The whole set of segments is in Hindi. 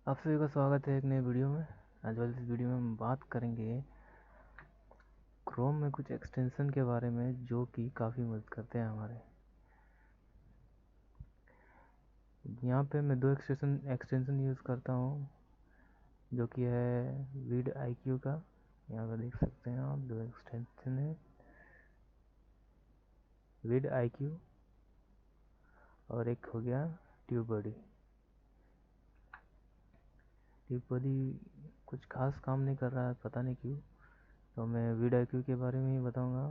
आप सभी का स्वागत है एक नए वीडियो में। आज वाली इस वीडियो में हम बात करेंगे क्रोम में कुछ एक्सटेंशन के बारे में जो कि काफ़ी मदद करते हैं हमारे। यहाँ पे मैं दो एक्सटेंशन यूज़ करता हूँ जो कि है vidIq का। यहाँ पे देख सकते हैं आप, दो एक्सटेंशन है vidIq और एक हो गया ट्यूबबडी। ट्यूबबडी कुछ खास काम नहीं कर रहा है, पता नहीं क्यों, तो मैं vidIq के बारे में ही बताऊँगा।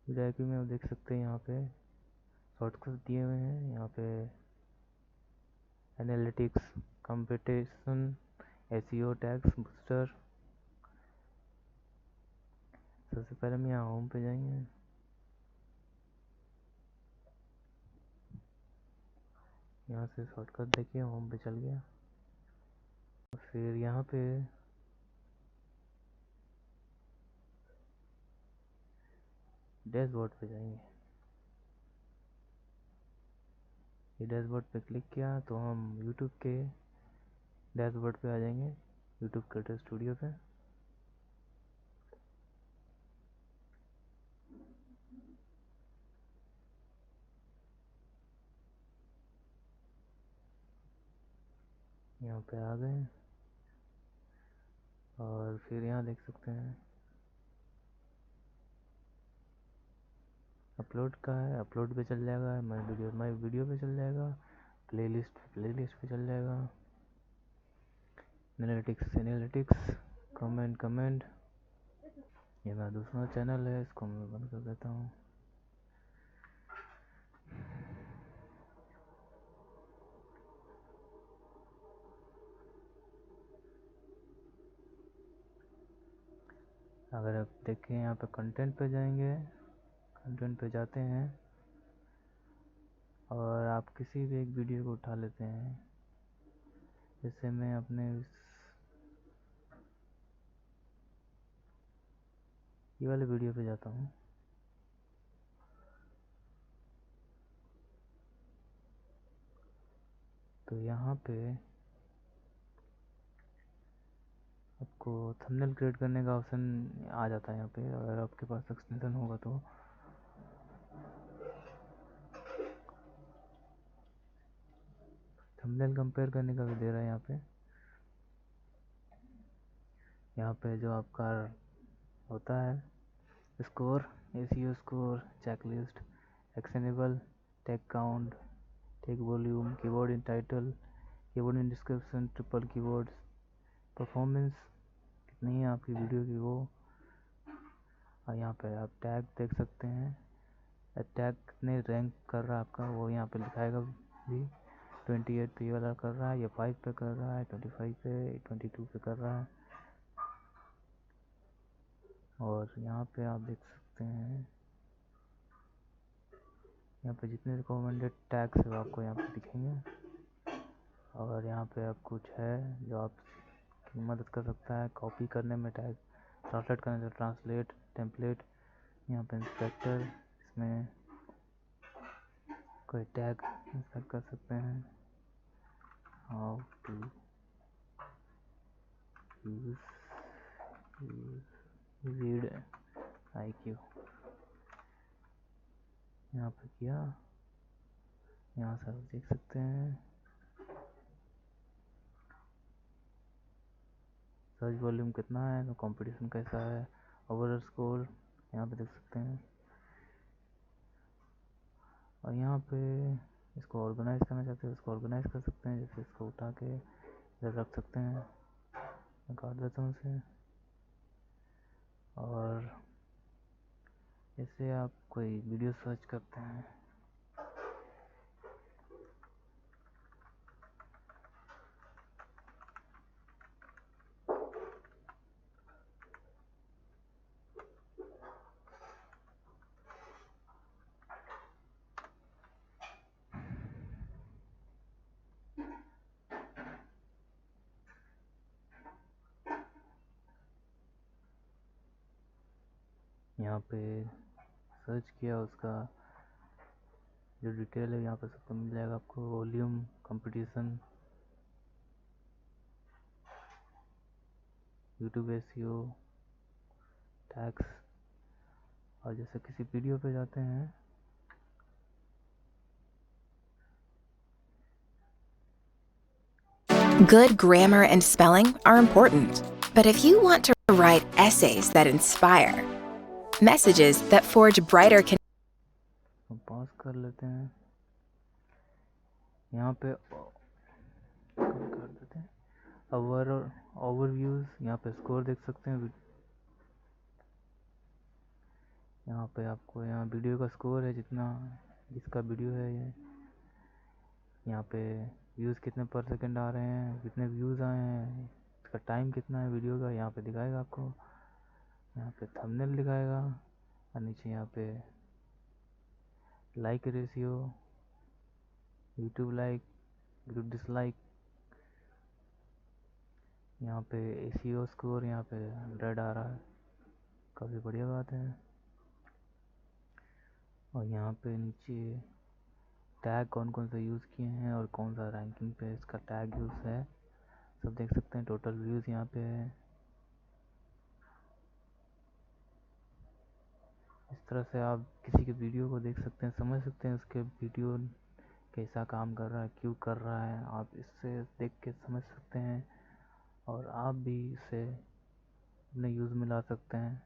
vidIq में आप देख सकते हैं यहाँ पे शॉर्टकट दिए हुए हैं। यहाँ पे analytics, competition, SEO, tags booster. सबसे पहले हम यहाँ होम पे जाएंगे। यहाँ से शॉर्टकट देखिए, होम पे चल गया। फिर यहाँ पे डैशबोर्ड पे जाएंगे। ये डैशबोर्ड पे क्लिक किया तो हम यूट्यूब के डैशबोर्ड पे आ जाएंगे, यूट्यूब क्रिएटर स्टूडियो पे। यहाँ पे आ गए और फिर यहाँ देख सकते हैं अपलोड का है, अपलोड पे चल जाएगा। माई वीडियो पे चल जाएगा। प्लेलिस्ट पे चल जाएगा। Analytics, comment. ये मेरा दूसरा चैनल है, इसको मैं बंद कर देता हूँ। अगर आप देखें यहाँ पे कंटेंट पे जाएंगे, कंटेंट पे जाते हैं और आप किसी भी एक वीडियो को उठा लेते हैं। जैसे मैं अपने ये वाले वीडियो पे जाता हूँ। तो यहाँ पे आपको थंबनेल क्रिएट करने का ऑप्शन आ जाता है। यहाँ पे अगर आपके पास एक्सटेंशन होगा तो थंबनेल कंपेयर करने का भी दे रहा है। यहाँ पे जो आपका होता है score, ACO score, checklist, actionable, tag count, tag volume, keyword in title, keyword in description, triple keywords, performance कितनी है आपकी वीडियो की वो। और यहाँ पे आप टैग देख सकते हैं, टैग कितने रैंक कर रहा है आपका वो यहाँ पे लिखाएगा भी। 28 पे वाला कर रहा है, या 5 पे कर रहा है, 25 पे, 22 पे कर रहा है। और यहाँ पे आप देख सकते हैं, यहाँ पे जितने रिकमेंडेड टैग्स है आपको यहाँ पे दिखेंगे। और यहाँ पे अब कुछ है जो आपकी मदद कर सकता है कॉपी करने में, टैग ट्रांसलेट करने से ट्रांसलेट, टेम्पलेट। यहाँ पे इंस्पेक्टर, इसमें कोई टैग इंस्पेक्ट कर सकते हैं। हाउ टू यूज vidIq, यहाँ पे किया। यहाँ से आप देख सकते हैं सर्च वॉल्यूम कितना है, तो कंपटीशन कैसा है, ओवरऑल स्कोर यहाँ पे देख सकते हैं। और यहाँ पे इसको ऑर्गेनाइज करना चाहते हैं, इसको ऑर्गेनाइज कर सकते हैं। जैसे इसको उठा के इधर रख सकते हैं, मैं काट देता हूँ इसे। और जैसे आप कोई वीडियो सर्च करते हैं, यहाँ पे सर्च किया, उसका जो डिटेल है यहाँ पे सबको मिल जाएगा आपको। Volume, competition, YouTube SEO, tags. और जैसे किसी वीडियो पे जाते हैं, Good grammar and spelling are important, but if you want to write essays that inspire, messages that forge brighter हम पॉज कर लेते हैं, यहाँ पे कर देते हैं ओवरव्यूज। यहाँ पे स्कोर देख सकते हैं, यहाँ पे आपको यहाँ वीडियो का स्कोर है, जिसका वीडियो है ये। यहाँ पे व्यूज़ कितने पर सेकंड आ रहे हैं, कितने व्यूज़ आए हैं, इसका टाइम कितना है वीडियो का, यहाँ पे दिखाएगा आपको। यहाँ पे थंबनेल दिखाएगा, और नीचे यहाँ पे like ratio, YouTube like, YouTube dislike. यहाँ पे एसीओ स्कोर यहाँ पे 100 आ रहा है, काफ़ी बढ़िया बात है। और यहाँ पे नीचे टैग कौन कौन से यूज़ किए हैं और कौन सा रैंकिंग पे इसका टैग यूज़ है, सब देख सकते हैं। टोटल व्यूज़ यहाँ पे है। इस तरह से आप किसी के वीडियो को देख सकते हैं, समझ सकते हैं उसके वीडियो कैसा काम कर रहा है, क्यों कर रहा है, आप इससे देख के समझ सकते हैं और आप भी इसे अपने यूज़ में ला सकते हैं।